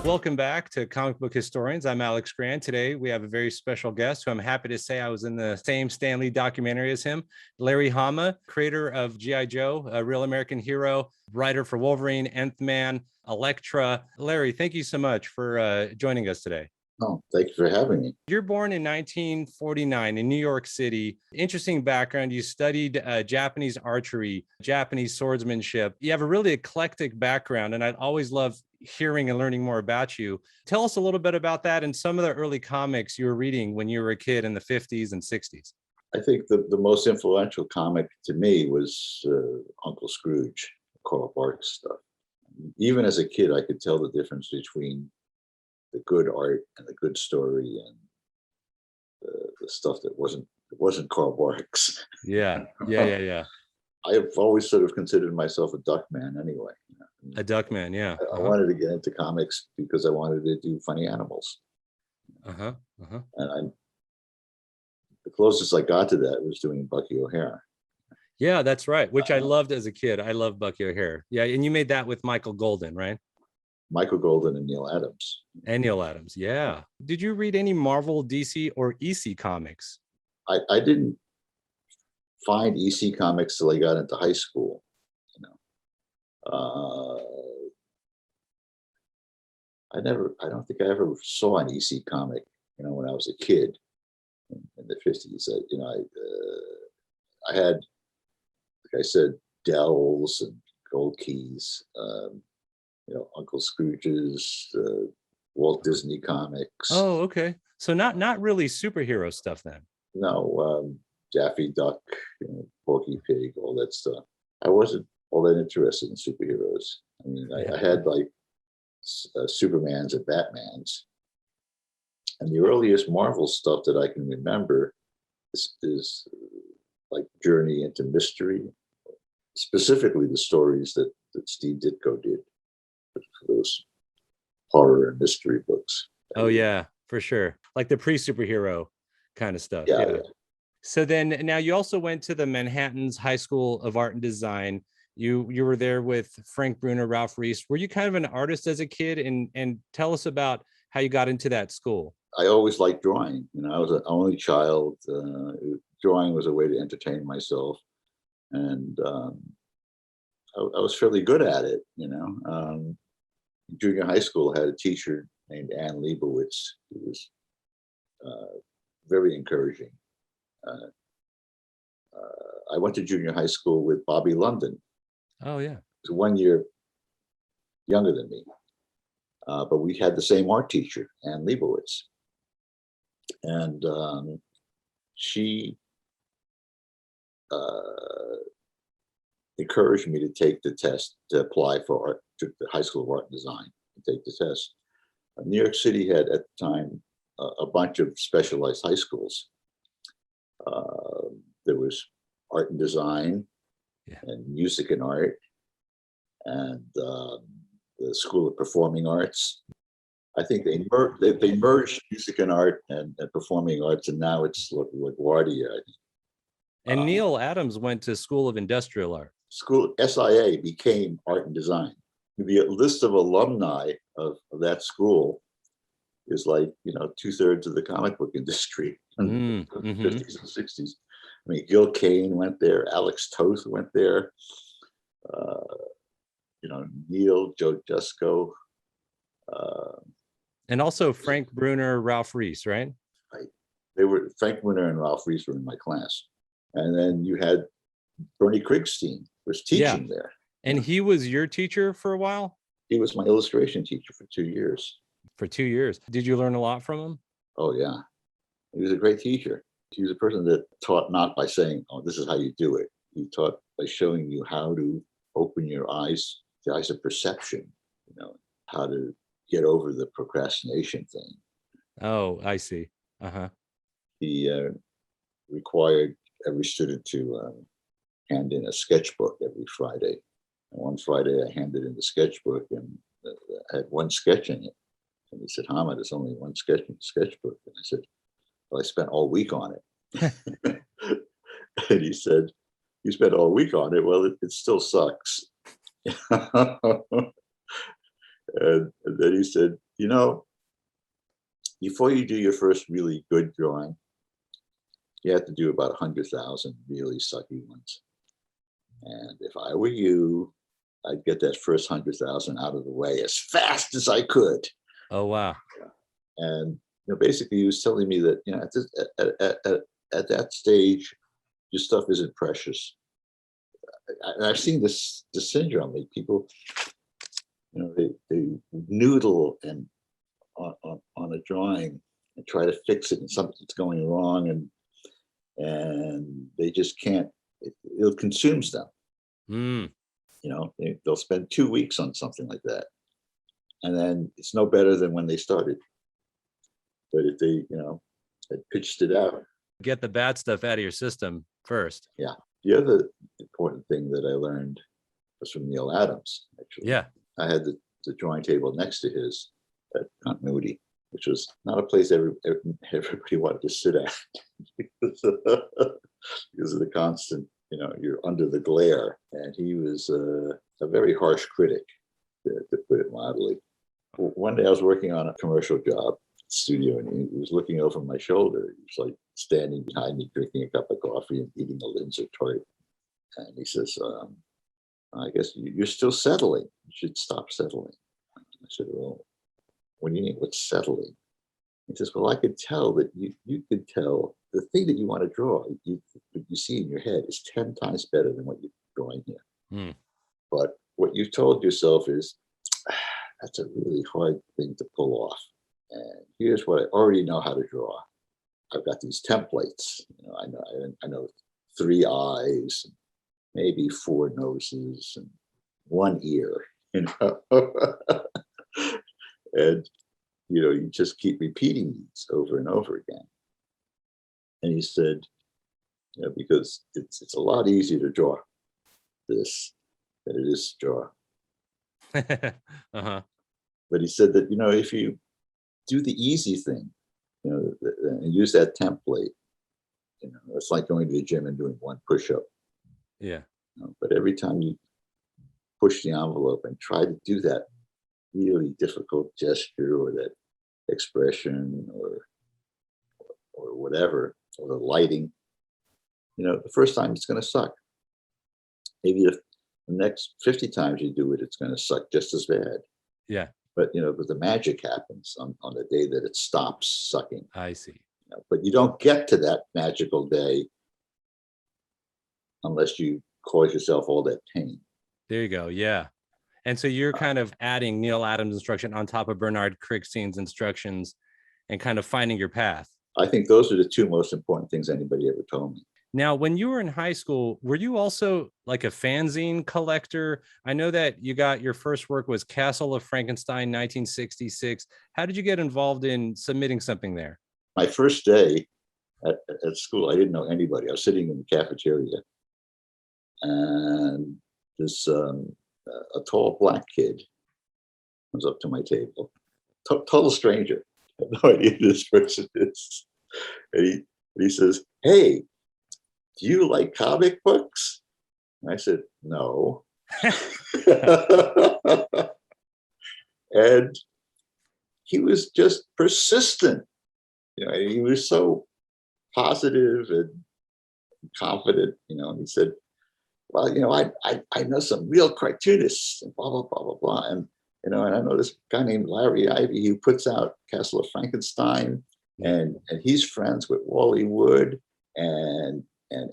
Welcome back to Comic Book Historians. I'm Alex Grant. Today we have a very special guest who I'm happy to say I was in the same Stan Lee documentary as him, Larry Hama, creator of G.I. Joe, a real American hero, writer for Wolverine, Nth Man, Elektra. Larry, thank you so much for joining us today. Oh, thank you for having me. You're born in 1949 in New York City. Interesting background. You studied Japanese archery, Japanese swordsmanship. You have a really eclectic background, and I'd always love hearing and learning more about you. Tell us a little bit about that and some of the early comics you were reading when you were a kid in the 50s and 60s. I think the most influential comic to me was Uncle Scrooge, Carl Barks stuff. Even as a kid, I could tell the difference between the good art and the good story and the stuff that wasn't Carl Barks. Yeah. I have always sort of considered myself a duck man anyway. A duck man, yeah. I wanted to get into comics because I wanted to do funny animals. And the closest I got to that was doing Bucky O'Hare. Yeah, that's right, which I loved as a kid. I love Bucky O'Hare. Yeah, and you made that with Michael Golden, right? Michael Golden and Neal Adams. And Neal Adams, yeah. Did you read any Marvel, DC, or EC comics? I didn't find EC comics till I got into high school. I don't think I ever saw an EC comic, when I was a kid in the 50s. I had, like I said, Dells and Gold Keys, Uncle Scrooge's, Walt Disney comics. Oh, okay. So not really superhero stuff then. No, Daffy Duck, Porky Pig, all that stuff. I wasn't all that interested in superheroes. I mean, I had like Supermans and Batmans. And the earliest Marvel stuff that I can remember is like Journey into Mystery, specifically the stories that Steve Ditko did for those horror and mystery books. Oh yeah, for sure. Like the pre-superhero kind of stuff. Yeah. So then now you also went to the Manhattan's High School of Art and Design. You were there with Frank Bruner, Ralph Reese. Were you kind of an artist as a kid? And tell us about how you got into that school. I always liked drawing. I was an only child. Drawing was a way to entertain myself. And I was fairly good at it, Junior high school, I had a teacher named Ann Leibowitz, who was very encouraging. I went to junior high school with Bobby London. Oh, yeah. He was 1 year younger than me. But we had the same art teacher, Ann Leibowitz. And she encouraged me to take the test to apply for to the High School of Art and Design, to take the test. New York City had at the time a bunch of specialized high schools. There was art and design, and music and art, and the School of Performing Arts. I think they merged music and art and performing arts, and now it's LaGuardia. And Neal Adams went to School of Industrial Art. School SIA became Art and Design. The list of alumni of that school is like 2/3 of the comic book industry in the 50s and 60s. I mean, Gil Kane went there, Alex Toth went there, Neil, Joe Jusko. And also Frank Bruner, Ralph Reese, right? Right. Frank Bruner and Ralph Reese were in my class. And then you had Bernard Krigstein was teaching there. And he was your teacher for a while? He was my illustration teacher for 2 years. For 2 years. Did you learn a lot from him? Oh, yeah. He was a great teacher. He was a person that taught not by saying, oh, this is how you do it. He taught by showing you how to open your eyes, the eyes of perception, how to get over the procrastination thing. Oh, I see. He required every student to hand in a sketchbook every Friday. And one Friday I handed in the sketchbook and I had one sketch in it. And he said, Hama, there's only one sketch in the sketchbook. And I said, well, I spent all week on it. And he said, you spent all week on it? Well, it still sucks. And then he said, You know, before you do your first really good drawing, you have to do about 100,000 really sucky ones. And if I were you, I'd get that first 100,000 out of the way as fast as I could. Oh, wow. And basically, he was telling me that at that stage, your stuff isn't precious. And I've seen this syndrome. Like people, they noodle and on a drawing and try to fix it, and something's going wrong, and they just can't. It consumes them. Mm. They'll spend 2 weeks on something like that, and then it's no better than when they started. But if they, had pitched it out, Get the bad stuff out of your system first. Yeah. The other important thing that I learned was from Neal Adams. Actually, Yeah. I had the drawing table next to his at Continuity, which was not a place everybody wanted to sit at because of the constant, you're under the glare. And he was a very harsh critic, to put it mildly. One day I was working on a commercial job studio, and he was looking over my shoulder. He was like standing behind me, drinking a cup of coffee and eating a Linzer tart. And he says, I guess you're still settling. You should stop settling. I said, well, what do you mean, what's settling? He says, well, I could tell that you could tell the thing that you want to draw, you see in your head is 10 times better than what you're drawing here. Mm. But what you've told yourself is, that's a really hard thing to pull off. And here's what I already know how to draw. I've got these templates. I know 3 eyes, maybe 4 noses, and 1 ear. And you just keep repeating these over and over again. And he said, because it's a lot easier to draw this than it is to draw. Uh-huh. But he said that if you do the easy thing, and use that template, it's like going to the gym and doing 1 push-up. Yeah. But every time you push the envelope and try to do that really difficult gesture or that expression or whatever, or the lighting, the first time it's going to suck. Maybe the next 50 times you do it, it's going to suck just as bad. Yeah. But but the magic happens on the day that it stops sucking. I see. But you don't get to that magical day unless you cause yourself all that pain. There you go. Yeah. And so you're kind of adding Neal Adams' instruction on top of Bernard Krigstein's instructions and kind of finding your path. I think those are the 2 most important things anybody ever told me. Now, when you were in high school, were you also like a fanzine collector? I know that you got your first work was Castle of Frankenstein, 1966. How did you get involved in submitting something there? My first day at school, I didn't know anybody. I was sitting in the cafeteria, and this a tall black kid comes up to my table. Total stranger. I have no idea who this person is. And he says, "Hey, do you like comic books?" And I said, "No." And he was just persistent. He was so positive and confident, and he said, "Well, I know some real cartoonists and blah, blah, blah, blah, blah. And I know this guy named Larry Ivie who puts out Castle of Frankenstein, and he's friends with Wally Wood and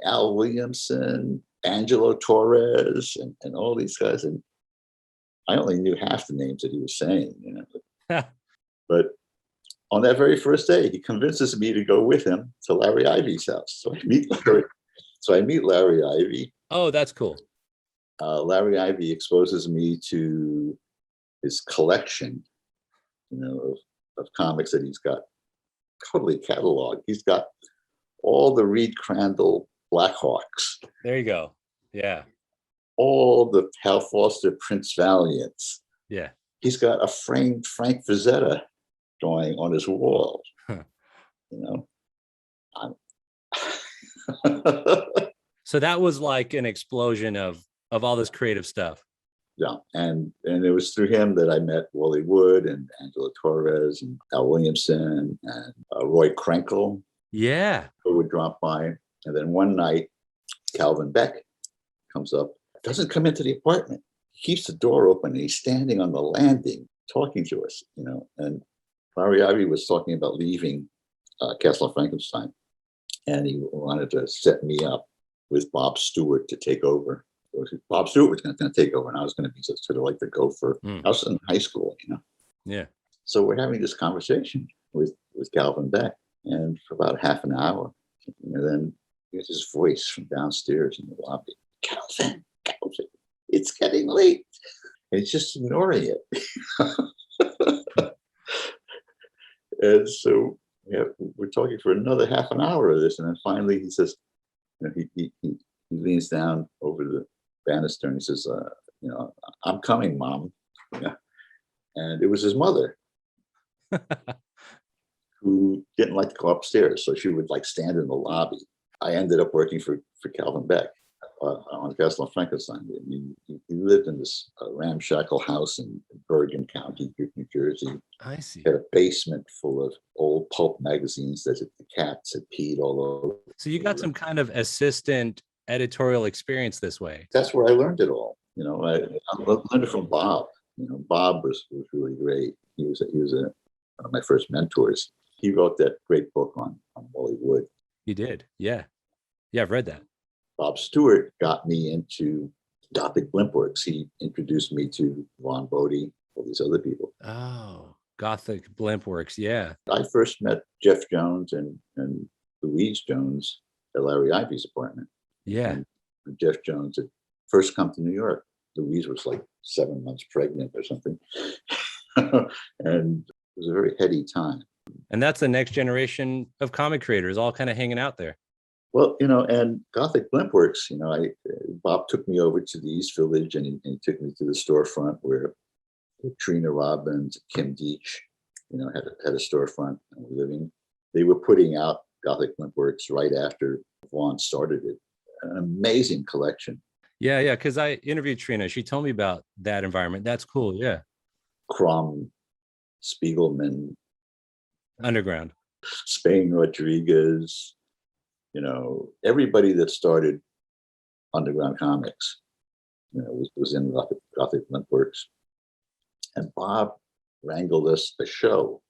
Al Williamson, Angelo Torres, and all these guys." And I only knew half the names that he was saying, But on that very first day, he convinces me to go with him to Larry Ivie's house. So I meet Larry Ivie. Oh, that's cool. Larry Ivie exposes me to his collection, of comics that he's got totally cataloged. He's got all the Reed Crandall Blackhawks. There you go. Yeah. All the Hal Foster Prince Valiants. Yeah. He's got a framed Frank Frazetta drawing on his wall. Huh. I'm So that was like an explosion of all this creative stuff. Yeah, and it was through him that I met Wally Wood and Angela Torres and Al Williamson and Roy Krenkel, Yeah. who would drop by. And then one night, Calvin Beck comes up, doesn't come into the apartment. He keeps the door open and he's standing on the landing talking to us, And Larry Ivie was talking about leaving Castle of Frankenstein, and he wanted to set me up with Bob Stewart to take over. Bob Stewart was going to take over, and I was going to be sort of like the gopher. I was in high school, Yeah. So we're having this conversation with Calvin Beck, and for about half an hour, and then here's his voice from downstairs in the lobby. Calvin, it's getting late. And he's just ignoring it. And so we're talking for another half an hour of this, and then finally he says, he leans down over the banister and he says, I'm coming, Mom. And it was his mother who didn't like to go upstairs, so she would stand in the lobby. I ended up working for Calvin Beck on Castle of Frankenstein. He lived in this ramshackle house in Bergen County, New Jersey. I see. He had a basement full of old pulp magazines that the cats had peed all over. So you got some kind of assistant editorial experience this way. That's where I learned it all. I learned it from Bhob. Bhob was really great. He was one of my first mentors. He wrote that great book on Wally Wood. He did, yeah. Yeah, I've read that. Bob Stewart got me into Gothic Blimp Works. He introduced me to Von Bodie, all these other people. Oh, Gothic Blimp Works, yeah. I first met Jeff Jones and Louise Jones at Larry Ivie's apartment. Yeah. And Jeff Jones had first come to New York. Louise was 7 months pregnant or something. And it was a very heady time. And that's the next generation of comic creators all kind of hanging out there. Well, and Gothic Blimp Works, Bob took me over to the East Village and he took me to the storefront where Trina Robbins, Kim Deitch, had a storefront and were living. They were putting out Gothic Blimp Works right after Vaughn started it. An amazing collection. Yeah, because I interviewed Trina. She told me about that environment. That's cool, yeah. Crumb, Spiegelman. Underground. Spain Rodriguez, everybody that started underground comics, was in Gothic Blimp Works. And Bob wrangled us a show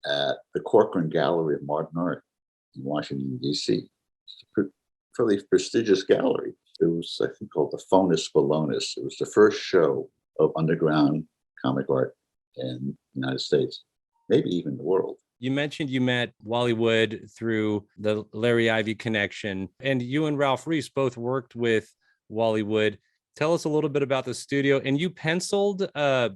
at the Corcoran Gallery of Modern Art in Washington, D.C. It's a fairly prestigious gallery. It was, I think, called the Fonus Balonus. It was the first show of underground comic art in the United States, maybe even the world. You mentioned you met Wally Wood through the Larry Ivie connection, and you and Ralph Reese both worked with Wally Wood. Tell us a little bit about the studio. And you penciled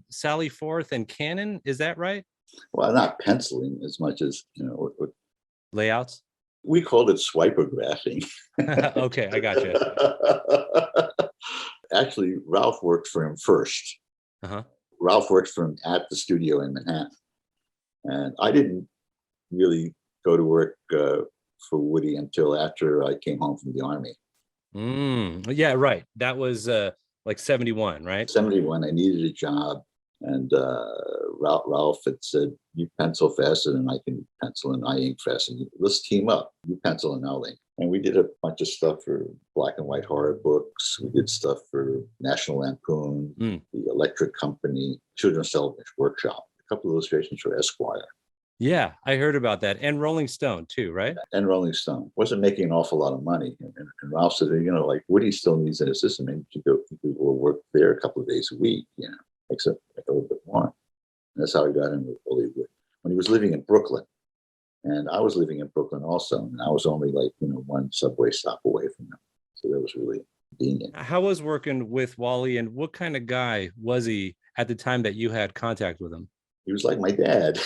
Sally Forth and Cannon, is that right? Well, not penciling as much as, Layouts? We called it swipographing. Okay, I got you. Actually, Ralph worked for him first. Uh-huh. Ralph worked for him at the studio in Manhattan. And I didn't really go to work for Woody until after I came home from the Army. Yeah, right. That was 71, right? 71, I needed a job. And Ralph had said, you pencil faster than I can pencil and I ink faster. Let's team up. You pencil and I'll ink. And we did a bunch of stuff for black and white horror books. We did stuff for National Lampoon, the Electric Company, Children's Television Workshop, a couple of illustrations for Esquire. Yeah, I heard about that. And Rolling Stone too, right? And Rolling Stone. Wasn't making an awful lot of money. And Ralph said, Woody still needs an assistant. Maybe you could go work there a couple of days a week, except a little bit more. And that's how I got in with Wally Wood. When he was living in Brooklyn. And I was living in Brooklyn also. And I was only one subway stop away from him. So that was really convenient. How was working with Wally, and what kind of guy was he at the time that you had contact with him? He was like my dad.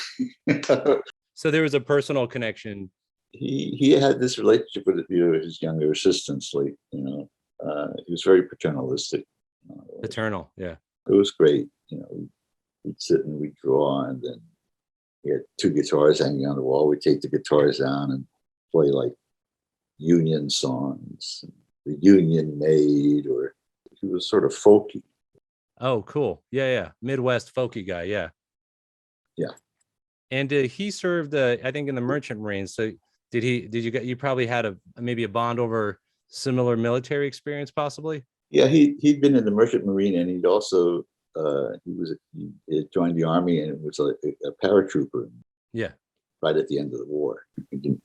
So there was a personal connection. He had this relationship with his younger assistants. He was very paternalistic. Paternal, yeah. It was great. We'd sit and we'd draw, and then he had two guitars hanging on the wall. We'd take the guitars down and play Union songs, the Union Maid, or he was sort of folky. Oh, cool. Yeah, yeah. Midwest folky guy. Yeah. Yeah. And he served, I think, in the Merchant Marines. So you probably had maybe a bond over similar military experience, possibly? Yeah, he'd been in the Merchant Marine, and he'd also he had joined the Army and was a paratrooper Yeah. right at the end of the war. He didn't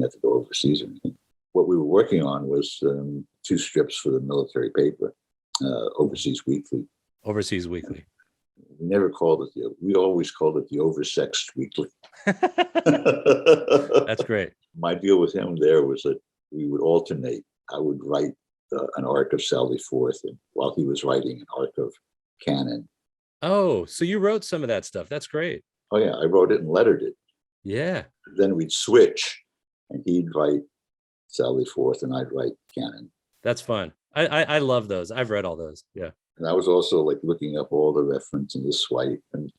have to go overseas or anything. What we were working on was 2 strips for the military paper, Overseas Weekly. Overseas Weekly. We never called it we always called it the Oversexed Weekly. That's great. My deal with him there was that we would alternate. I would write an arc of Sally Forth, and while he was writing an arc of Canon. Oh, so you wrote some of that stuff. That's great. Oh yeah, I wrote it and lettered it. Yeah. Then we'd switch, and he'd write Sally Forth, and I'd write Canon. That's fun. I love those. I've read all those. Yeah. And I was also like looking up all the reference and the swipe and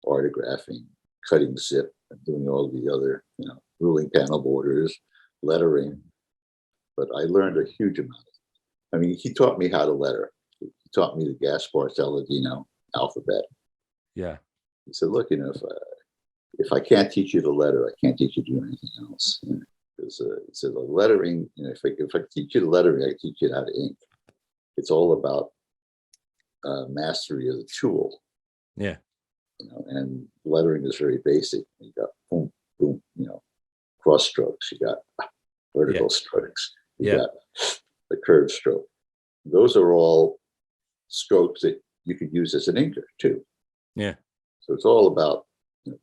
autographing, cutting zip, and doing all the other, ruling panel borders, lettering. But I learned a huge amount. I mean, he taught me how to letter. He taught me the Gaspar Saladino alphabet. Yeah. He said, look, if I can't teach you the letter, I can't teach you to do anything else. Because he said, the lettering, if I teach you the lettering, I can teach you how to ink. It's all about mastery of the tool. Yeah. And lettering is very basic. You got boom, boom, cross strokes. You got vertical strokes. You got the curved stroke. Those are all strokes that you could use as an inker too. Yeah. So it's all about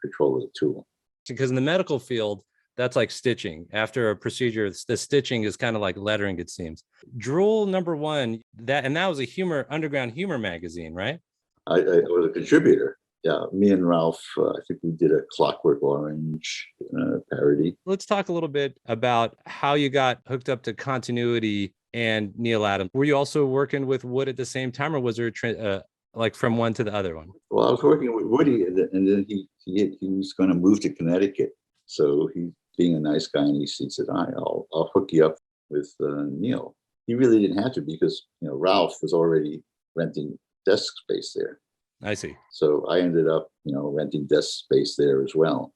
control of the tool. Because in the medical field, that's like stitching. After a procedure, the stitching is kind of like lettering, it seems. Drool #1, that was a underground humor magazine, right? I was a contributor. Yeah, me and Ralph, I think we did a Clockwork Orange parody. Let's talk a little bit about how you got hooked up to continuity and Neal Adams. Were you also working with Wood at the same time, or was there like from one to the other one? Well, I was working with Woody, and then he was going to move to Connecticut. So he, being a nice guy, and he said, I'll hook you up with Neal. He really didn't have to, because Ralph was already renting desk space there. I see. So I ended up renting desk space there as well.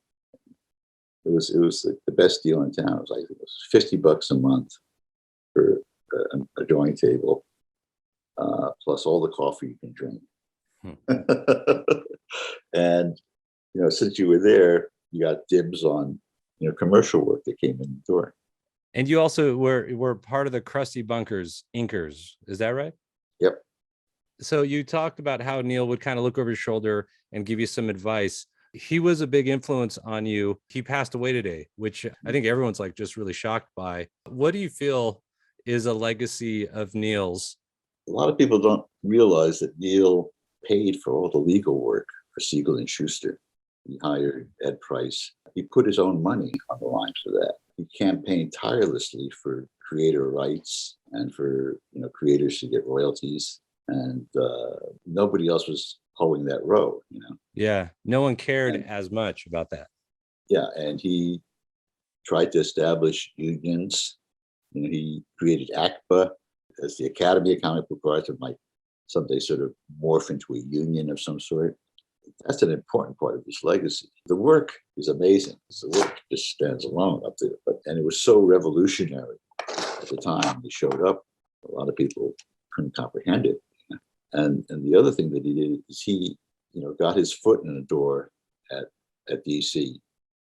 It was the best deal in town. It was $50 a month for a drawing table, plus all the coffee you can drink. And since you were there, you got dibs on commercial work that came in the door. And you also were part of the Krusty Bunkers inkers. Is that right? Yep. So you talked about how Neal would kind of look over his shoulder and give you some advice. He was a big influence on you. He passed away today, which I think everyone's like just really shocked by. What do you feel is a legacy of Neal's? A lot of people don't realize that Neal paid for all the legal work for Siegel and Schuster. He hired Ed Price. He put his own money on the line for that. He campaigned tirelessly for creator rights and for creators to get royalties. And nobody else was holding that road, Yeah, no one cared as much about that. Yeah, and he tried to establish unions. He created ACBA as the Academy of Comic Book Arts, and might someday sort of morph into a union of some sort. That's an important part of his legacy. The work is amazing. The work just stands alone up there. And it was so revolutionary at the time he showed up. A lot of people couldn't comprehend it. And the other thing that he did is he, got his foot in the door at DC,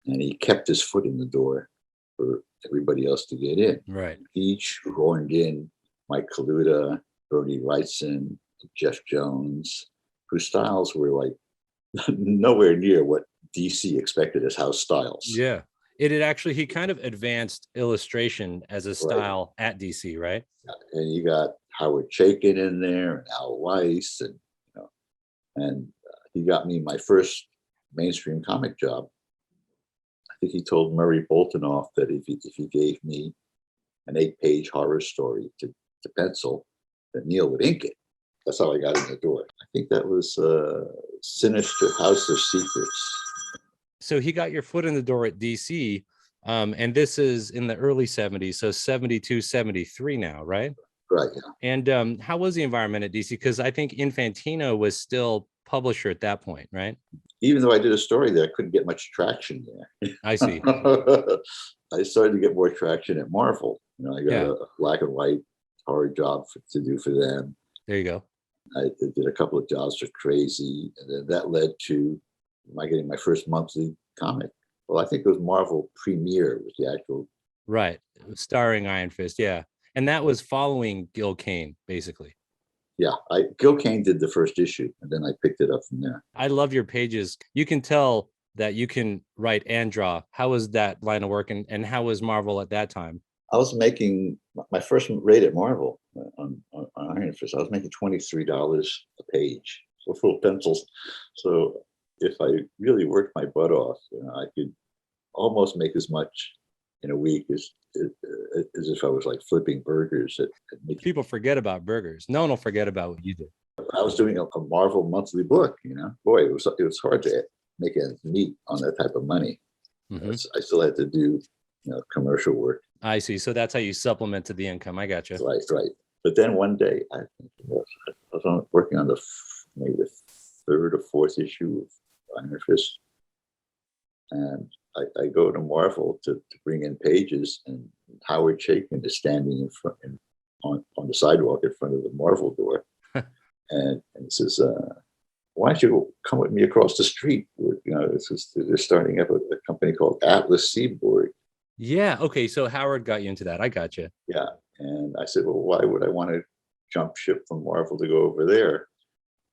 and he kept his foot in the door for everybody else to get in. Right. Each horned in Mike Kaluta, Bernie Wrightson, Jeff Jones, whose styles were like nowhere near what DC expected as house styles. Yeah. He kind of advanced illustration as a style at DC, right? Yeah. And you got Howard Chaykin in there, and Al Weiss, and he got me my first mainstream comic job. I think he told Murray Boltinoff that if he gave me an 8-page horror story to pencil, that Neal would ink it. That's how I got in the door. I think that was Sinister House of Secrets. So he got your foot in the door at DC, and this is in the early 70s, so 72, 73 now, right? Right. Yeah. And how was the environment at DC? Because I think Infantino was still publisher at that point, right? Even though I did a story there, I couldn't get much traction there. I see. I started to get more traction at Marvel. I got a black and white horror job to do for them. There you go. I did a couple of jobs for Crazy, and then that led to getting my first monthly comic. Well, I think it was Marvel Premiere, was the actual. Right. Starring Iron Fist. Yeah. And that was following Gil Kane, basically. Yeah. Gil Kane did the first issue, and then I picked it up from there. I love your pages. You can tell that you can write and draw. How was that line of work, and how was Marvel at that time? I was making my first rate at Marvel on Iron Fist. I was making $23 a page, so full pencils. So if I really worked my butt off, I could almost make as much in a week as if I was like flipping burgers. People forget about burgers. No one will forget about what you did. I was doing a Marvel monthly book. Boy, it was hard to make ends meet on that type of money. Mm-hmm. I still had to do commercial work. I see. So that's how you supplemented the income. I got you. Right. But then one day, I was working on maybe the third or fourth issue of Iron Fist, and I go to Marvel to bring in pages, and Howard Chaykin is standing in front on the sidewalk in front of the Marvel door, and he says, "Why don't you come with me across the street? They're starting up a company called Atlas Seaboard." Yeah. Okay. So Howard got you into that. I got you. Yeah. And I said, well, why would I want to jump ship from Marvel to go over there?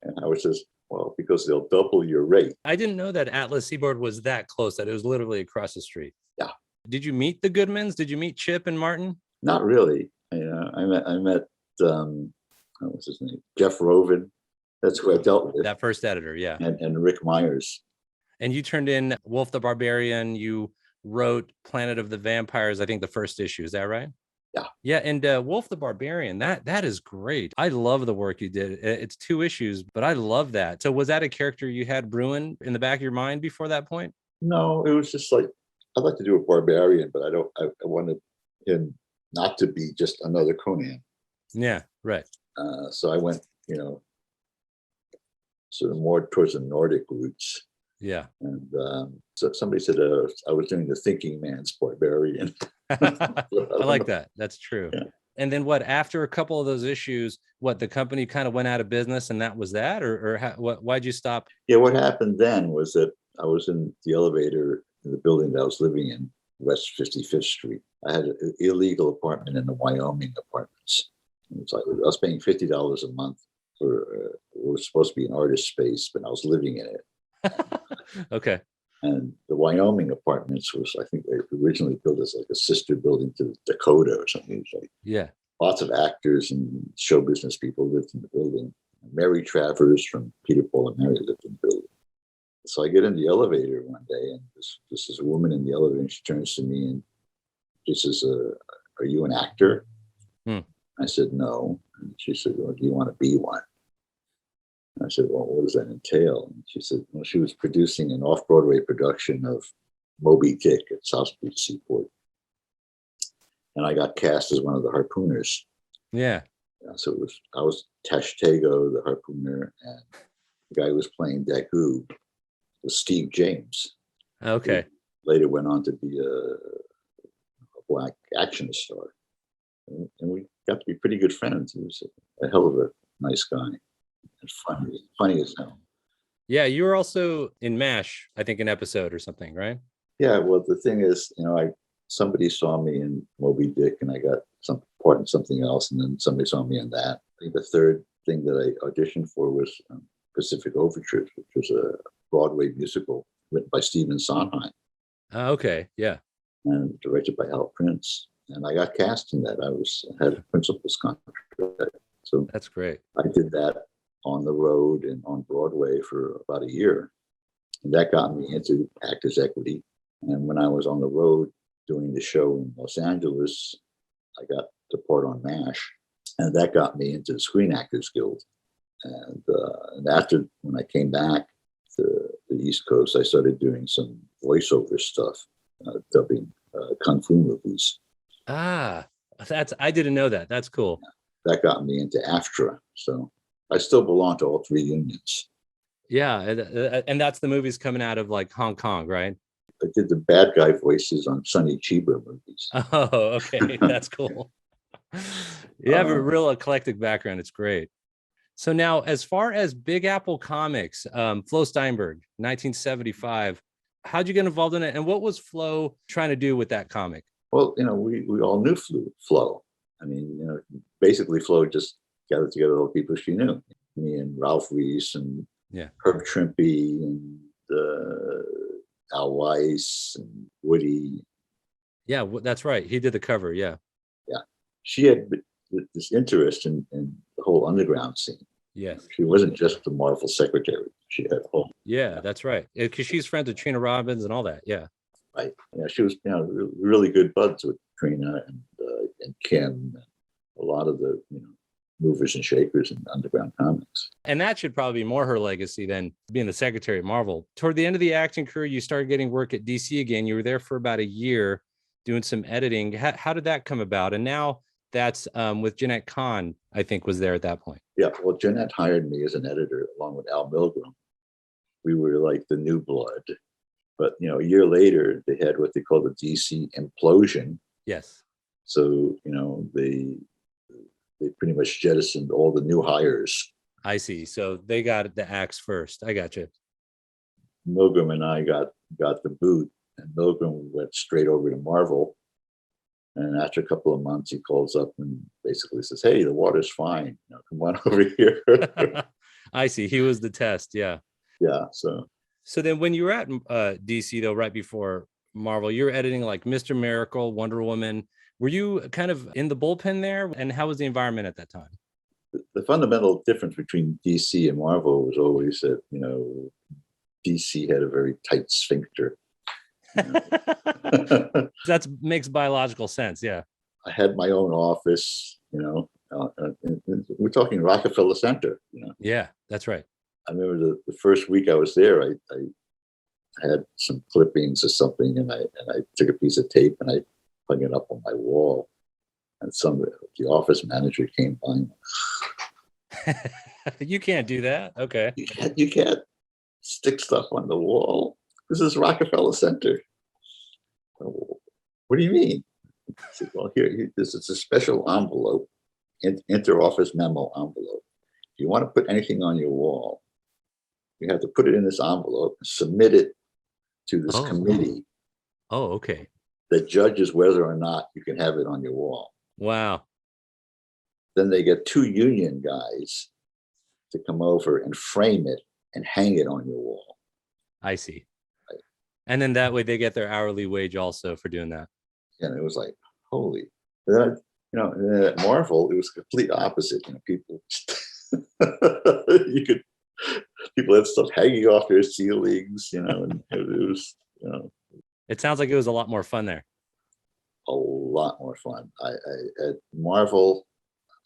And Howard says, well, because they'll double your rate. I didn't know that Atlas Seaboard was that close, that it was literally across the street. Yeah. Did you meet the Goodmans? Did you meet Chip and Martin? Not really. I met what was his name? Jeff Rovin. That's who I dealt with. That first editor. Yeah. And Rick Myers. And you turned in Wulf the Barbarian. You wrote Planet of the Vampires, I think the first issue. Is that right? Yeah. Yeah. And Wulf the Barbarian, that is great. I love the work you did. It's 2 issues, but I love that. So was that a character you had brewing in the back of your mind before that point? No, it was just like, I'd like to do a Barbarian, but I wanted him not to be just another Conan. Yeah. Right. So I went, sort of more towards the Nordic roots. Yeah. And so somebody said I was doing the thinking man's Barbarian. I like that. That's true. Yeah. And then after a couple of those issues, the company kind of went out of business, and that was that? Or why'd you stop? Yeah, what happened then was that I was in the elevator in the building that I was living in, West 55th Street. I had an illegal apartment in the Wyoming apartments. And it's like I was paying $50 a month for it was supposed to be an artist space, but I was living in it. Okay. And the Wyoming apartments was, I think they originally built as like a sister building to Dakota or something. It was like, yeah, lots of actors and show business people lived in the building. Mary Travers from Peter, Paul and Mary lived in the building. So I get in the elevator one day, and this is a woman in the elevator, and she turns to me and she says, are you an actor? I said, no. And she said, well, do you want to be one? I said, well, what does that entail? And she said, well, she was producing an off-Broadway production of Moby Dick at South Beach Seaboard. And I got cast as one of the harpooners. Yeah. So I was Tesh Tego, the harpooner, and the guy who was playing Dagu was Steve James. Okay. Who later went on to be a black action star. And we got to be pretty good friends. He was a hell of a nice guy. And funny as hell. Yeah, you were also in MASH, I think, an episode or something, right? Yeah, well, the thing is, somebody saw me in Moby Dick, and I got some part in something else, and then somebody saw me in that. I think the third thing that I auditioned for was Pacific Overtures, which was a Broadway musical written by Stephen Sondheim. Okay, yeah. And directed by Hal Prince. And I got cast in that. I had a principal's contract. So that's great. I did that on the road and on Broadway for about a year. And that got me into Actors Equity. And when I was on the road doing the show in Los Angeles, I got the part on MASH. And that got me into the Screen Actors Guild. And after, when I came back to the East Coast, I started doing some voiceover stuff, dubbing Kung Fu movies. I didn't know that. That's cool. that got me into AFTRA. So I still belong to all three unions. Yeah, and that's the movies coming out of like Hong Kong, right? I did the bad guy voices on Sonny Chiba movies. Oh, okay, that's cool. You have a real eclectic background. It's great. So now, as far as Big Apple Comics, Flo Steinberg, 1975, how'd you get involved in it? And what was Flo trying to do with that comic? Well, we all knew Flo. I mean, basically Flo just gathered together all the people she knew. Me and Ralph Reese and Herb Trimpe and Al Weiss and Woody. Yeah, that's right. He did the cover. Yeah. Yeah. She had this interest in the whole underground scene. Yes. She wasn't just the Marvel secretary. She had a whole. Yeah, that's right. Because she's friends with Trina Robbins and all that. Yeah. Right. Yeah, she was really good buds with Trina and Kim and a lot of the movers and shakers in underground comics. And that should probably be more her legacy than being the secretary at Marvel. Toward the end of the acting career, you started getting work at DC again. You were there for about a year doing some editing. How did that come about? And now that's with Jenette Kahn, I think, was there at that point. Yeah, well, Jenette hired me as an editor along with Al Milgrom. We were like the new blood. But, a year later, they had what they call the DC implosion. Yes. So, they pretty much jettisoned all the new hires. I see. So they got the axe first. I got you. Milgrom and I got the boot, and Milgrom went straight over to Marvel. And after a couple of months, he calls up and basically says, "Hey, the water's fine. Come on over here." I see. He was the test. Yeah. Yeah. So then when you were at DC, though, right before Marvel, you were editing like Mr. Miracle, Wonder Woman. Were you kind of in the bullpen there? And how was the environment at that time? The fundamental difference between DC and Marvel was always that, DC had a very tight sphincter. That makes biological sense. Yeah. I had my own office, we're talking Rockefeller Center. Yeah, that's right. I remember the first week I was there, I had some clippings or something, and I took a piece of tape and I hung it up on my wall. And the office manager came by. You can't do that. Okay. You can't stick stuff on the wall. This is Rockefeller Center. What do you mean? I said, well, here, this is a special envelope, inter-office memo envelope. If you want to put anything on your wall, you have to put it in this envelope and submit it to this committee. Oh, okay. That judges whether or not you can have it on your wall. Wow. Then they get two union guys to come over and frame it and hang it on your wall. I see. Right. And then that way they get their hourly wage also for doing that. And it was like, holy. Then, at Marvel, it was the complete opposite. People, people had stuff hanging off their ceilings, and it was, It sounds like it was a lot more fun there. A lot more fun. I at Marvel,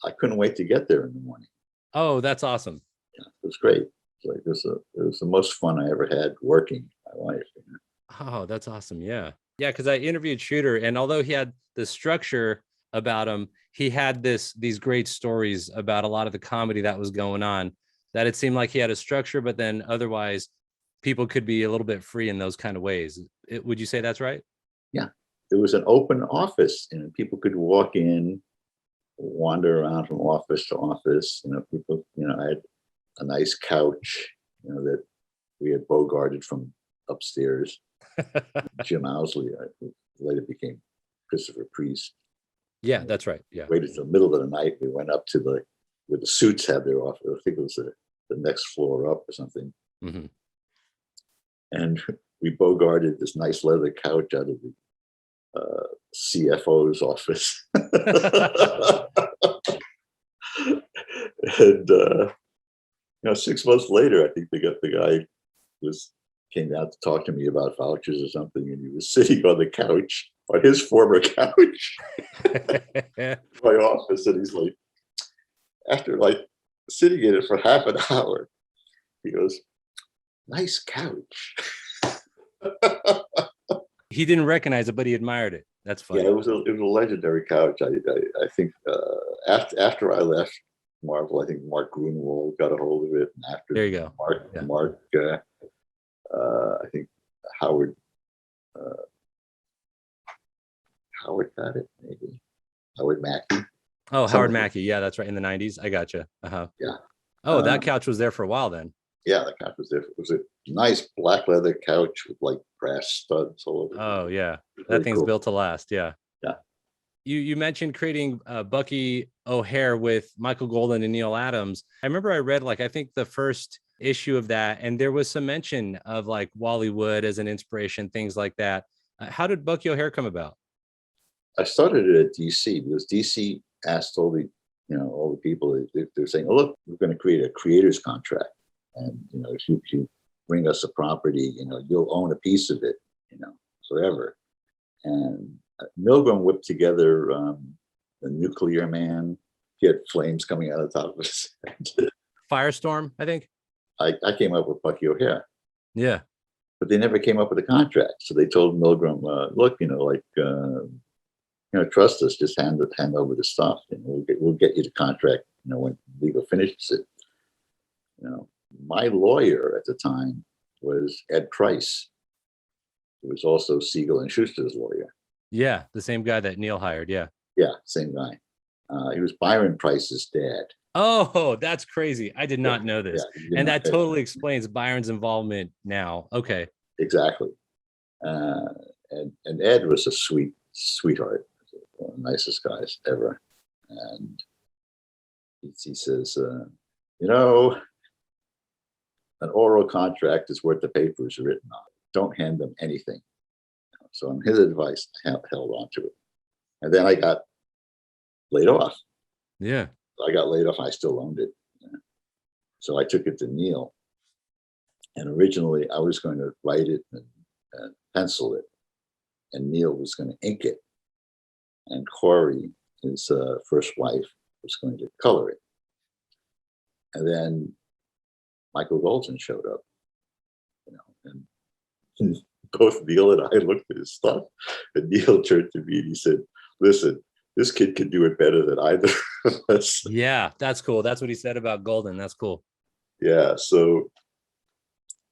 I couldn't wait to get there in the morning. Oh, that's awesome. Yeah, it was great. It was the most fun I ever had working in my life. Oh, that's awesome. Yeah. Yeah, because I interviewed Shooter, and although he had the structure about him, he had these great stories about a lot of the comedy that was going on, that it seemed like he had a structure, but then otherwise people could be a little bit free in those kind of ways. Would you say that's right? Yeah. It was an open office, and people could walk in, wander around from office to office. People, I had a nice couch, that we had bogarted from upstairs. Jim Owsley, later became Christopher Priest. Yeah, that's right. Yeah. Waited till the middle of the night. We went up to where the suits had their office. I think it was the next floor up or something. Mm-hmm. And we bogarted this nice leather couch out of the CFO's office. And 6 months later, I think the guy came out to talk to me about vouchers or something, and he was sitting on the couch, on his former couch, my office, and he's like, after sitting in it for half an hour, he goes, "Nice couch." He didn't recognize it, but he admired it. That's Yeah, funny. it was a legendary couch. I think after I left Marvel, I think Mark Grunewald got a hold of it, and after There you go. Mark, I think Howard Howard got it, maybe Howard Mackey. Oh, Howard Mackey. Yeah, that's right. In the 90s. I gotcha. Uh-huh. Yeah. Oh, that couch was there for a while then. Yeah, the couch was there. It was a nice black leather couch with like brass studs all over. Oh, yeah. That Very thing's cool. built to last. Yeah. Yeah. You mentioned creating Bucky O'Hare with Michael Golden and Neal Adams. I remember I read I think the first issue of that, and there was some mention of like Wally Wood as an inspiration, things like that. How did Bucky O'Hare come about? I started it at DC because DC asked all the people. They're saying, "Oh, look, we're going to create a creator's contract, and if you bring us a property, you'll own a piece of it, forever." And Milgram whipped together the Nuclear Man. He had flames coming out of the top of his head. Firestorm, I think. I came up with Bucky O'Hare. Yeah. But they never came up with a contract. So they told Milgram, look, trust us, just hand over the stuff, and we'll get you the contract, when legal finishes it. My lawyer at the time was Ed Price, who was also Siegel and Schuster's lawyer. Yeah, the same guy that Neal hired. Yeah. Yeah, same guy. He was Byron Price's dad. Oh, that's crazy. I did not know this. Yeah, and that totally explains Byron's involvement now. Okay. Exactly. And Ed was a sweetheart, one of the nicest guys ever. And he says, an oral contract is worth the paper it's written on. Don't hand them anything. So on his advice, I held on to it. And then I got laid off. Yeah. I got laid off and I still owned it. So I took it to Neal. And originally I was going to write it and pencil it. And Neal was going to ink it. And Corey, his first wife, was going to color it. And then Michael Golden showed up. And both Neal and I looked at his stuff. And Neal turned to me and he said, "Listen, this kid can do it better than either of us." Yeah, that's cool. That's what he said about Golden. That's cool. Yeah, so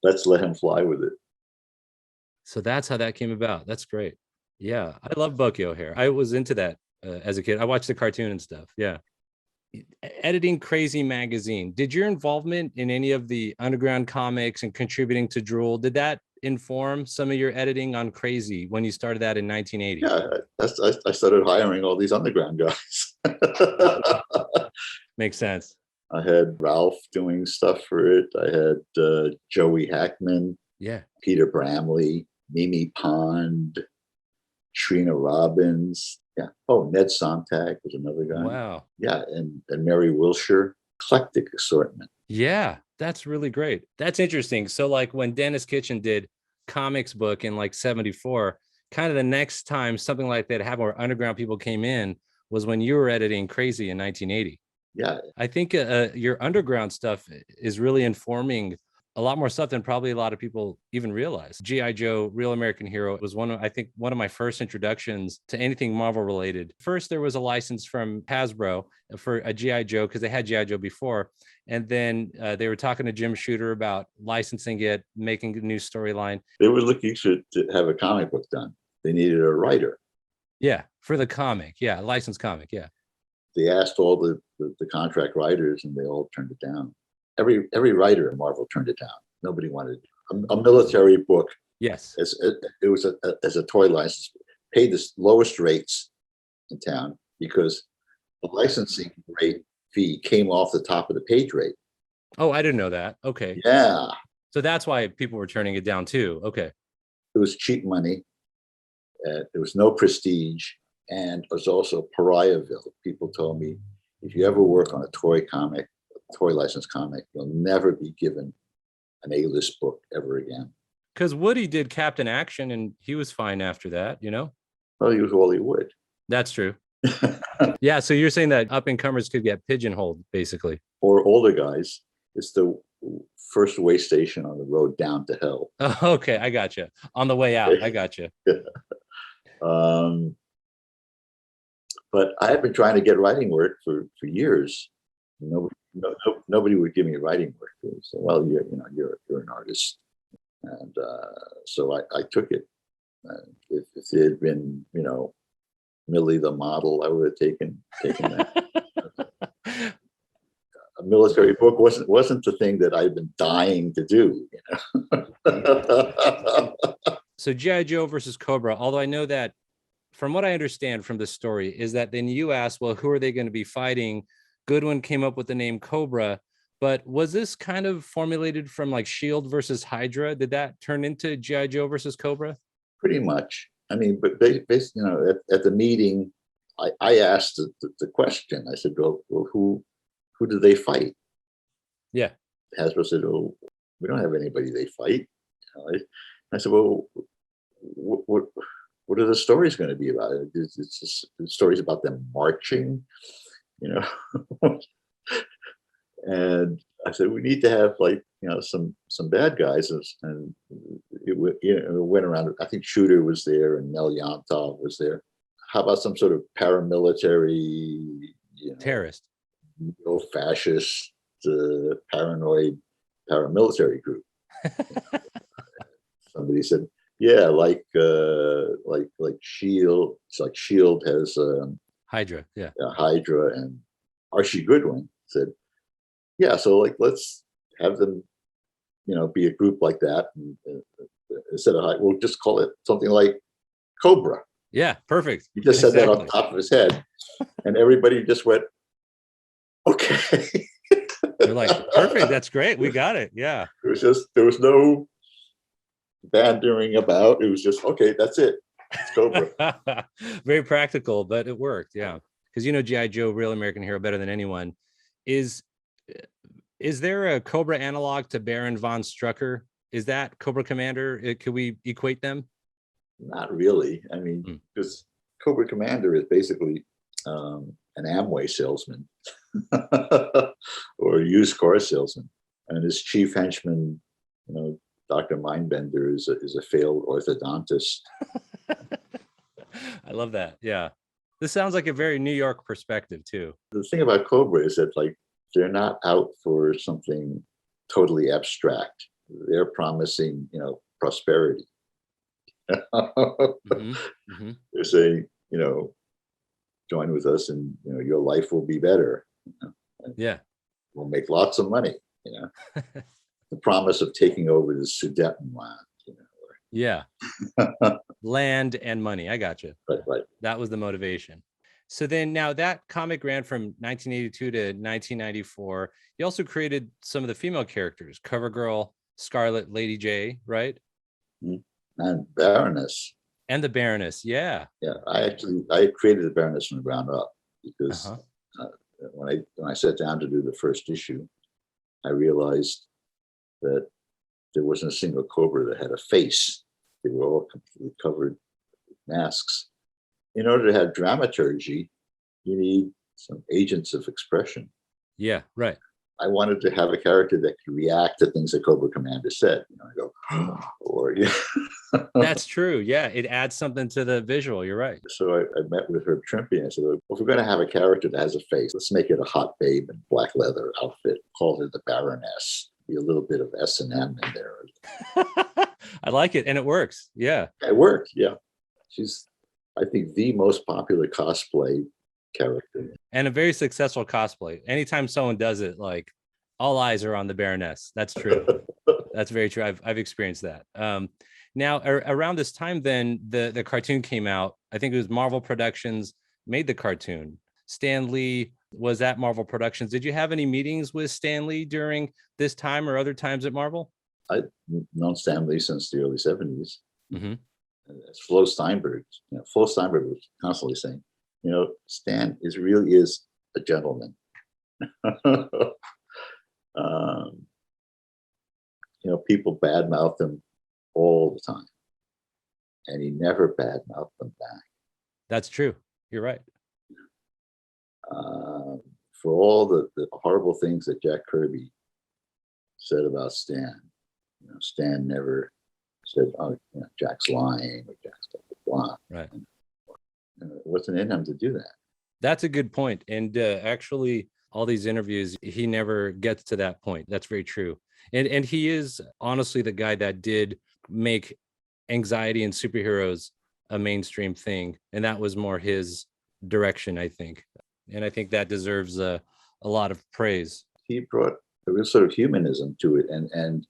let's let him fly with it. So that's how that came about. That's great. Yeah, I love Bucky O'Hare. I was into that as a kid. I watched the cartoon and stuff. Yeah. Editing Crazy magazine. Did your involvement in any of the underground comics and contributing to Drool, did that inform some of your editing on Crazy when you started that in 1980? Yeah, I started hiring all these underground guys. Makes sense. I had Ralph doing stuff for it. I had Joey Hackman, Peter Bramley, Mimi Pond, Trina Robbins. Yeah. Oh, Ned Sontag was another guy. Wow. Yeah, and Mary Wilshire. Eclectic assortment. Yeah, that's really great. That's interesting. So like when Dennis Kitchen did Comics Book in like 74, kind of the next time something like that happened where underground people came in was when you were editing Crazy in 1980. Yeah. I think your underground stuff is really informing a lot more stuff than probably a lot of people even realize. G.I. Joe, Real American Hero was one of my first introductions to anything Marvel related. First, there was a license from Hasbro for a G.I. Joe because they had G.I. Joe before. And then they were talking to Jim Shooter about licensing it, making a new storyline. They were looking to have a comic book done. They needed a writer. Yeah, for the comic. Yeah, licensed comic. Yeah. They asked all the contract writers and they all turned it down. Every writer in Marvel turned it down. Nobody wanted a military book. Yes. It was as a toy license, paid the lowest rates in town because the licensing rate fee came off the top of the page rate. Oh, I didn't know that. Okay. Yeah. So that's why people were turning it down too. Okay. It was cheap money. There was no prestige. And it was also Pariahville. People told me, if you ever work on a toy licensed comic, you'll never be given an A-list book ever again. Because Woody did Captain Action and he was fine after that, Well, he was Wally Wood. That's true. Yeah, so you're saying that up-and-comers could get pigeonholed, basically. Or older guys. It's the first way station on the road down to hell. Oh, okay, I gotcha. On the way out, I gotcha. But I had been trying to get writing work for years. Nobody would give me writing work. They said, well, you're an artist. And so I took it. If it had been, Millie the model, I would have taken that. A military book wasn't the thing that I've been dying to do. So G.I. Joe versus Cobra, although I know that from what I understand from the story is that then you asked, well, who are they going to be fighting? Goodwin came up with the name Cobra, but was this kind of formulated from like Shield versus Hydra? Did that turn into G.I. Joe versus Cobra? Pretty much. I mean, but basically, at the meeting, I asked the question. I said, well, who do they fight? Yeah. Hasbro said, oh, we don't have anybody they fight. I said, well, what are the stories going to be about? It's just stories about them marching, And I said, we need to have some bad guys, and it went around. I think Shooter was there and Mel Yontov was there. How about some sort of paramilitary, terrorist, fascist, paranoid paramilitary group? Somebody said, yeah, like Shield. It's like Shield has Hydra, yeah, Hydra, and Archie Goodwin said, yeah, so let's have them, be a group like that, and instead of we'll just call it something like Cobra. Yeah, perfect. He just said that off the top of his head, and everybody just went, okay. They're like, perfect, that's great, we got it. Yeah, there was no bandering about. It was just, okay, that's it. It's Cobra. Very practical, but it worked. Yeah, because G.I. Joe, Real American Hero, better than anyone. Is there a Cobra analog to Baron von Strucker? Is that Cobra Commander? Could we equate them? Not really. I mean, because Cobra Commander is basically an Amway salesman or a used car salesman, and his chief henchman, Dr. Mindbender, is a failed orthodontist. I love that. Yeah, this sounds like a very New York perspective too. The thing about Cobra is that they're not out for something totally abstract. They're promising, prosperity. They're saying, join with us, and your life will be better. Yeah, we'll make lots of money. The promise of taking over the Sudetenland. Yeah, land and money. I got you. Right. That was the motivation. So then now that comic ran from 1982 to 1994. You also created some of the female characters, CoverGirl, Scarlet, Lady J, right? And Baroness. And the Baroness, yeah. Yeah, I created the Baroness from the ground up because when I sat down to do the first issue, I realized that there wasn't a single Cobra that had a face. They were all completely covered with masks. In order to have dramaturgy, you need some agents of expression. Yeah, right. I wanted to have a character that could react to things that Cobra Commander said. I go, or That's true. Yeah, it adds something to the visual. You're right. So I met with Herb Trimpe and I said, well, if we're going to have a character that has a face, let's make it a hot babe in black leather outfit. Call her the Baroness. Be a little bit of S&M in there. I like it, and it works. Yeah, it worked. Yeah, she's, I think, the most popular cosplay character, and a very successful cosplay. Anytime someone does it, all eyes are on the Baroness. That's true. That's very true. I've experienced that. Now around this time, then the cartoon came out. I think it was Marvel Productions made the cartoon. Stan Lee was at Marvel Productions. Did you have any meetings with Stan Lee during this time or other times at Marvel? I've known Stan Lee since the early 70s. Mm-hmm. It's Flo Steinberg. Flo Steinberg was constantly saying, Stan really is a gentleman. People badmouth him all the time, and he never badmouthed them back. That's true. You're right. For all the horrible things that Jack Kirby said about Stan, Stan never said, "Oh, Jack's lying," or "Jack's blah blah blah." Right. And it wasn't in him to do that. That's a good point. And actually, all these interviews, he never gets to that point. That's very true. And he is honestly the guy that did make anxiety and superheroes a mainstream thing. And that was more his direction, I think. And I think that deserves a lot of praise. He brought a real sort of humanism to it, and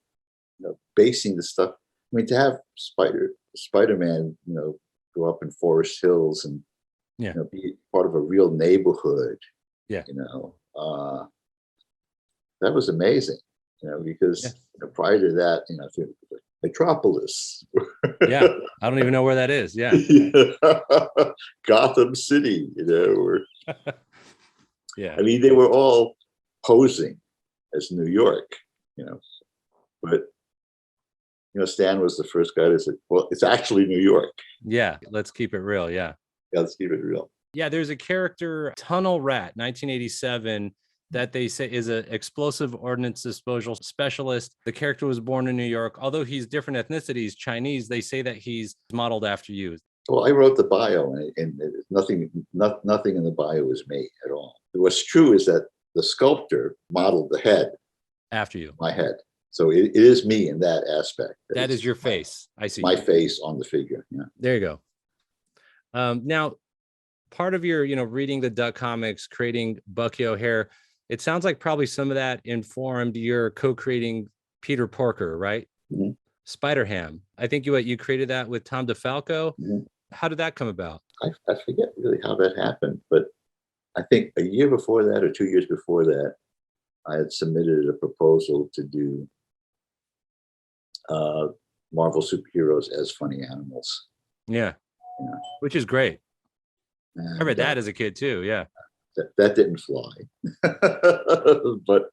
basing the stuff. I mean, to have Spider-Man, grow up in Forest Hills and be part of a real neighborhood. Yeah, that was amazing. Because prior to that, Metropolis. Yeah, I don't even know where that is. Yeah, Gotham City. Or yeah. I mean, they were all posing as New York. But Stan was the first guy to say, well, it's actually New York. Yeah, let's keep it real. Yeah, let's keep it real. Yeah, there's a character, Tunnel Rat, 1987, that they say is an explosive ordnance disposal specialist. The character was born in New York. Although he's different ethnicities, Chinese, they say that he's modeled after you. Well, I wrote the bio, and nothing in the bio is me at all. What's true is that the sculptor modeled the head after you. My head. So it is me in that aspect. That is your face. I see. My face on the figure. Yeah. There you go. Now, part of your, reading the Duck comics, creating Bucky O'Hare, it sounds like probably some of that informed your co-creating Peter Porker, right? Mm-hmm. Spider-Ham. I think you created that with Tom DeFalco. Mm-hmm. How did that come about? I forget really how that happened, but I think a year before that or 2 years before that, I had submitted a proposal to do Marvel superheroes as funny animals. Yeah. Which is great. And I read that as a kid too. Yeah. That didn't fly. But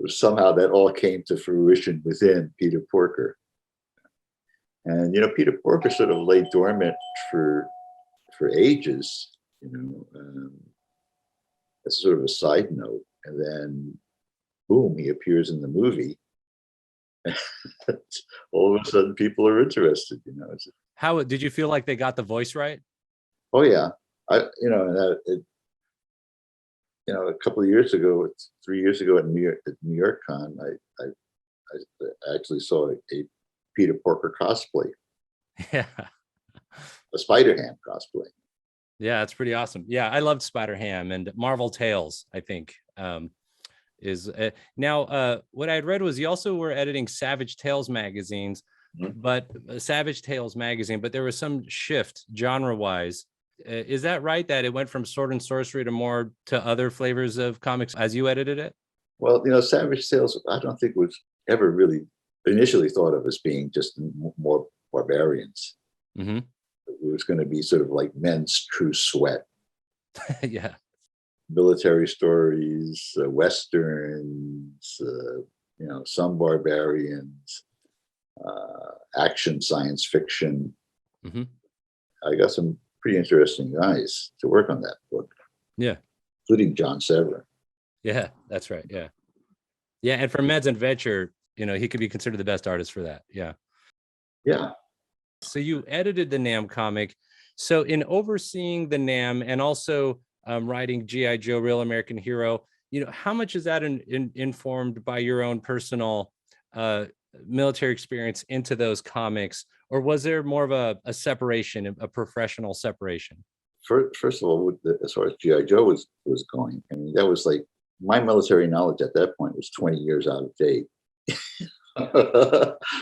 somehow that all came to fruition within Peter Porker. And, Peter Porker sort of lay dormant for ages, as sort of a side note. And then, boom, he appears in the movie. All of a sudden, people are interested. How did you feel like they got the voice right? Oh yeah, a couple of years ago, 3 years ago at New York Con, I actually saw a Peter Porker cosplay. Yeah, a Spider-Ham cosplay. Yeah, that's pretty awesome. Yeah, I loved Spider-Ham and Marvel Tales, I think. Now what I had read was you also were editing Savage Tales magazines, but Savage Tales magazine, but there was some shift genre-wise. Is that right, that it went from sword and sorcery to other flavors of comics as you edited it? Well, Savage Tales, I don't think was ever really initially thought of as being just more barbarians. Mm-hmm. It was going to be sort of like Men's True Sweat. Yeah. Military stories, westerns, some barbarians, action, science fiction. Mm-hmm. I got some pretty interesting guys to work on that book. Yeah. Including John Sever. Yeah, that's right. Yeah. Yeah. And for Men's Adventure, he could be considered the best artist for that. Yeah. Yeah. So you edited the NAM comic. So in overseeing the NAM and also writing G.I. Joe, Real American Hero, how much is that informed by your own personal military experience into those comics? Or was there more of a separation, a professional separation? First of all, as far as G.I. Joe was going, I mean, that was like my military knowledge at that point was 20 years out of date.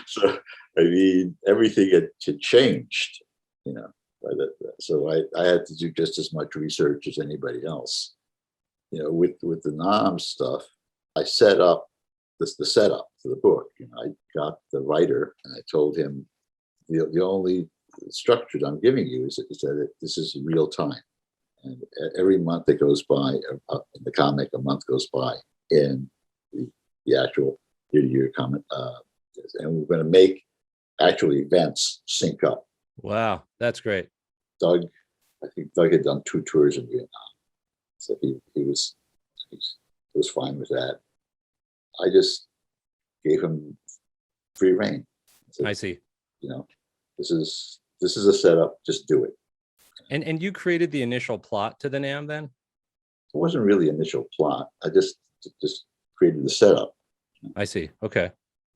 So, I mean, everything had changed, So I had to do just as much research as anybody else. With the NAM stuff, I set up the setup for the book. I got the writer and I told him the only structure that I'm giving you is that this is real time. And every month that goes by, in the comic, a month goes by in the actual year-to-year comic. And we're going to make actual events sync up. Wow, that's great. I think Doug had done 2 tours in Vietnam. So he was fine with that. I just gave him free rein. I see. This is a setup, just do it. And you created the initial plot to the NAM then? It wasn't really initial plot. I just created the setup. I see. Okay.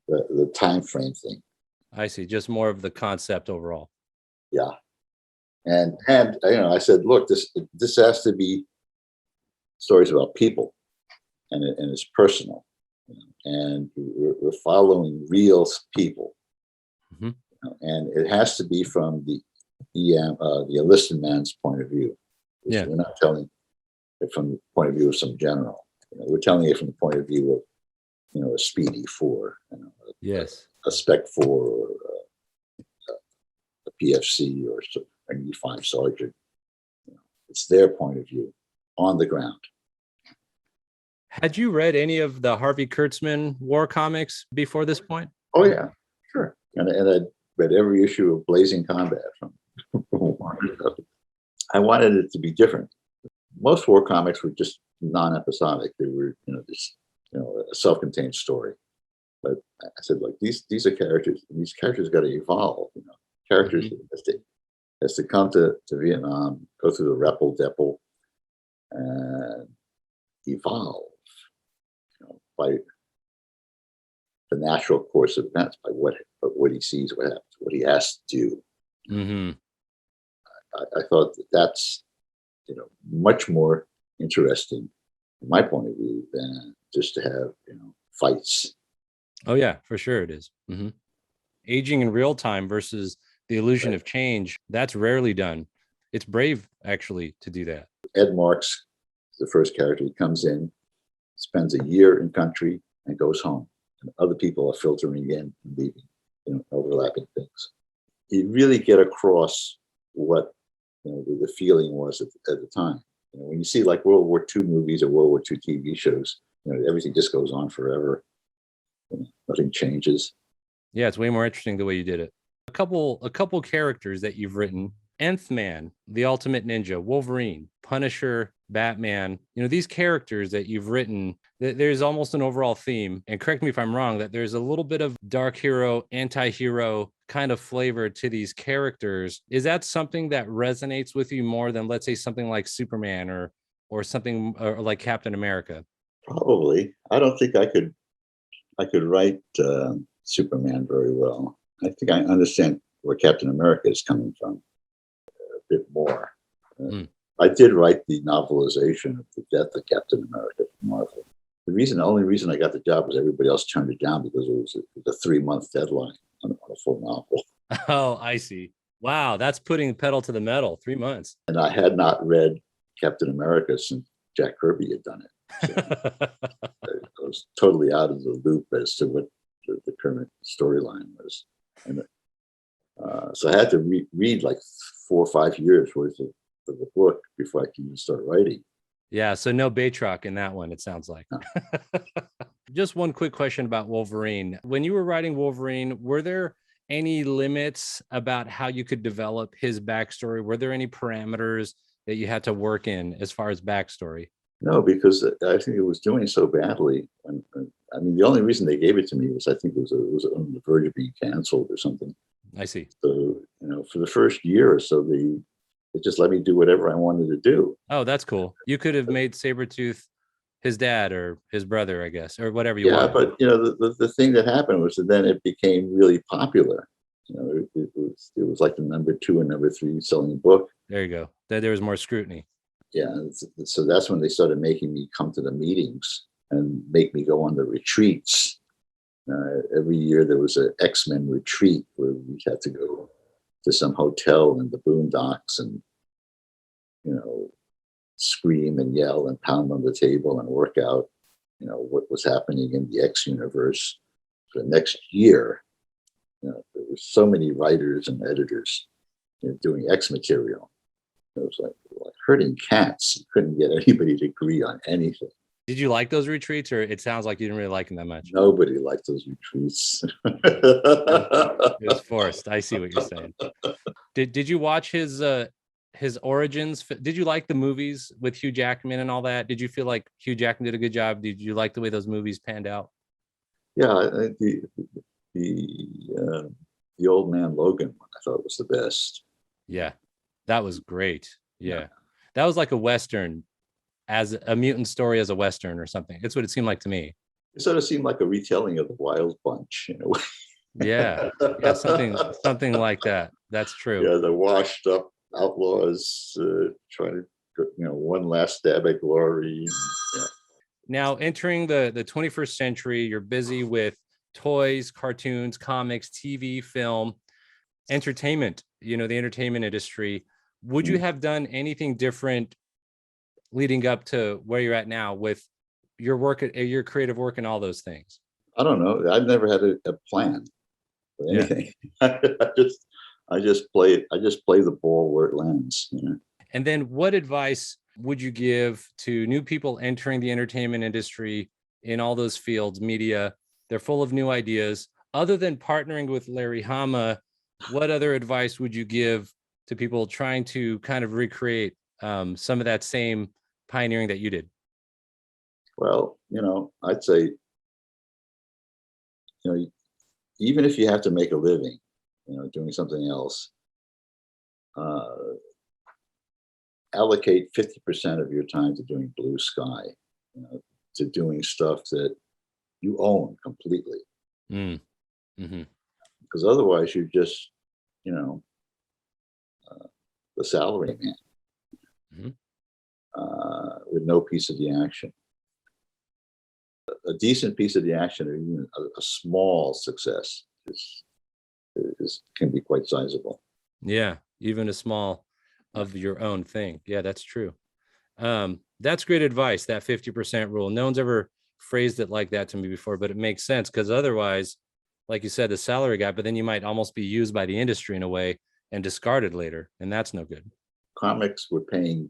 The time frame thing. I see. Just more of the concept overall. Yeah. And I said, look, this has to be stories about people, and it's personal, and we're following real people, and it has to be from the enlisted man's point of view. Yeah. We're not telling it from the point of view of some general. We're telling it from the point of view of a Speedy 4, yes, a Spec 4, or a PFC, or an E5 sergeant. It's their point of view on the ground. Had you read any of the Harvey Kurtzman War comics before this point? Oh yeah, sure. And I read every issue of Blazing Combat from I wanted it to be different. Most war comics were just non-episodic. They were, just a self-contained story. But I said, like, these are characters, and these characters got to evolve. Characters has to come to Vietnam, go through the Repel Depel, and evolve, by the natural course of events, by what he sees, what happens, what he has to do. Mm-hmm. I thought that's much more interesting from my point of view than just to have fights. Oh yeah, for sure it is. Mm-hmm. Aging in real time versus the illusion of change, that's rarely done. It's brave, actually, to do that. Ed Marks, the first character, he comes in, spends a year in country, and goes home. And other people are filtering in and leaving, overlapping things. You really get across what the feeling was at the time. When you see like World War II movies or World War II TV shows, everything just goes on forever. Nothing changes. Yeah, it's way more interesting the way you did it. A couple characters that you've written: Nth Man, the Ultimate Ninja, Wolverine, Punisher, Batman. These characters that you've written, there's almost an overall theme, and correct me if I'm wrong, that there's a little bit of dark hero, anti-hero kind of flavor to these characters. Is that something that resonates with you more than, let's say, something like Superman or something or like Captain America? Probably. I don't think I could write Superman very well. I think I understand where Captain America is coming from a bit more. I did write the novelization of the death of Captain America from Marvel. The only reason I got the job was everybody else turned it down because it was a 3-month deadline on a full novel. Oh, I see. Wow, that's putting the pedal to the metal. 3 months. And I had not read Captain America since Jack Kirby had done it. So I was totally out of the loop as to what the current storyline was. And so I had to read like 4 or 5 years worth of the book before I could even start writing. Yeah, so no Baytrock in that one, it sounds like. No. Just one quick question about Wolverine. When you were writing Wolverine, were there any limits about how you could develop his backstory? Were there any parameters that you had to work in as far as backstory? No, because I think it was doing so badly. And I mean, the only reason they gave it to me was I think it was on the verge of being canceled or something. I see. So, for the first year or so, they just let me do whatever I wanted to do. Oh, that's cool. You could have made Sabretooth his dad or his brother, I guess, or whatever you want. Yeah, but the thing that happened was that then it became really popular. It was like the number 2 and number 3 selling book. There you go. There was more scrutiny. Yeah, so that's when they started making me come to the meetings and make me go on the retreats. Every year there was an X-Men retreat where we had to go to some hotel in the boondocks and, scream and yell and pound on the table and work out, what was happening in the X universe. For the next year, there were so many writers and editors doing X material. It was like herding cats. You couldn't get anybody to agree on anything. Did you like those retreats, or it sounds like you didn't really like them that much? Nobody liked those retreats. It was forced. I see what you're saying. Did you watch his origins? Did you like the movies with Hugh Jackman and all that? Did you feel like Hugh Jackman did a good job? Did you like the way those movies panned out? Yeah, the Old Man Logan one I thought was the best. Yeah, That was great. Yeah. That was like a Western, as a mutant story as a Western or something. It's what it seemed like to me. It sort of seemed like a retelling of the Wild Bunch in a way. Yeah. Yeah. Something like that. That's true. Yeah, the washed up outlaws trying to, one last stab at glory. Yeah. Now, entering the 21st century, you're busy with toys, cartoons, comics, TV, film, entertainment, the entertainment industry. Would you have done anything different leading up to where you're at now with your work, your creative work and all those things? I don't know. I've never had a plan for anything. Yeah. I just play it. I just play the ball where it lands. And then what advice would you give to new people entering the entertainment industry in all those fields, media? They're full of new ideas. Other than partnering with Larry Hama, what other advice would you give to people trying to kind of recreate some of that same pioneering that you did? Well, I'd say, even if you have to make a living, doing something else, allocate 50% of your time to doing blue sky, to doing stuff that you own completely. Because otherwise you're just, the salary man with no piece of the action. A decent piece of the action, or even a small success, can be quite sizable. Yeah, even a small of your own thing. Yeah, that's true. That's great advice, that 50% rule. No one's ever phrased it like that to me before, but it makes sense, because otherwise, like you said, the salary guy, but then you might almost be used by the industry in a way and discarded later, and that's no good. Comics were paying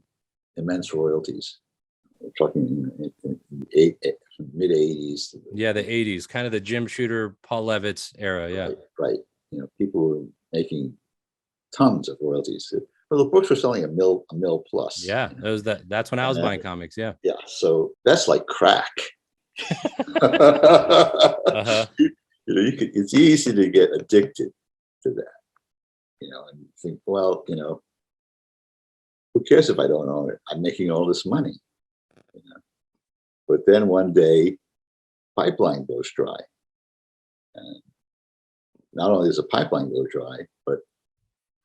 immense royalties. We're talking mid 80s. Yeah, the 80s, kind of the Jim Shooter, Paul Levitz era. Yeah, right. People were making tons of royalties. Well, the books were selling a mil plus. Yeah, that's when I was buying comics. Yeah. Yeah, so that's like crack. It's easy to get addicted to that. And think, well, who cares if I don't own it? I'm making all this money. But then one day, pipeline goes dry. And not only does a pipeline go dry, but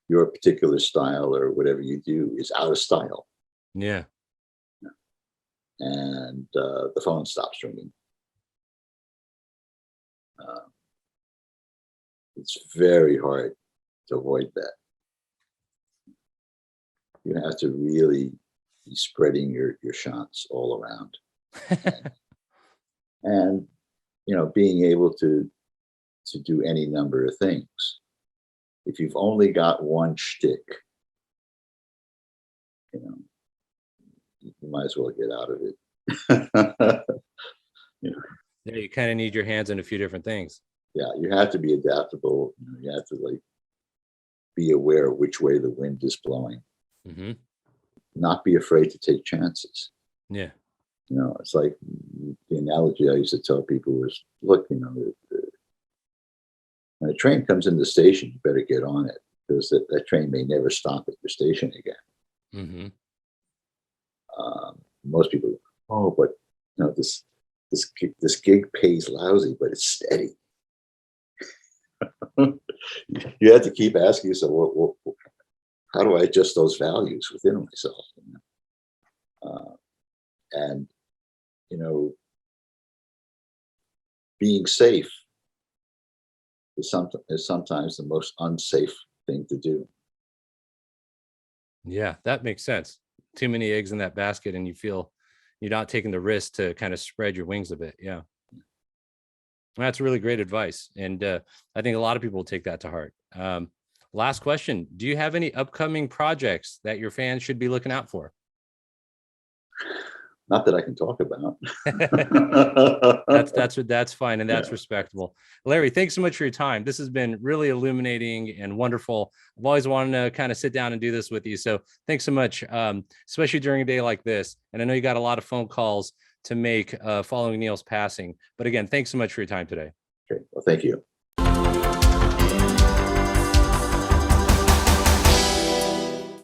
your particular style or whatever you do is out of style. Yeah. And the phone stops ringing. It's very hard to avoid that. You have to really be spreading your shots all around. And being able to do any number of things. If you've only got one shtick, you might as well get out of it. Yeah, you kind of need your hands in a few different things. Yeah, you have to be adaptable. You have to be aware of which way the wind is blowing. Not be afraid to take chances. Yeah. It's like the analogy I used to tell people was, look, when a train comes in the station, you better get on it, because that train may never stop at your station again. Most people, but this gig pays lousy, but it's steady. You have to keep asking yourself, well, how do I adjust those values within myself? And being safe is sometimes the most unsafe thing to do. Yeah, that makes sense. Too many eggs in that basket, and you feel you're not taking the risk to kind of spread your wings a bit. Yeah. That's really great advice. And I think a lot of people will take that to heart. Last question. Do you have any upcoming projects that your fans should be looking out for? Not that I can talk about. That's fine, and that's respectable. Larry, thanks so much for your time. This has been really illuminating and wonderful. I've always wanted to kind of sit down and do this with you. So thanks so much, especially during a day like this. And I know you got a lot of phone calls to make following Neal's passing. But again, thanks so much for your time today. Okay, well, thank you.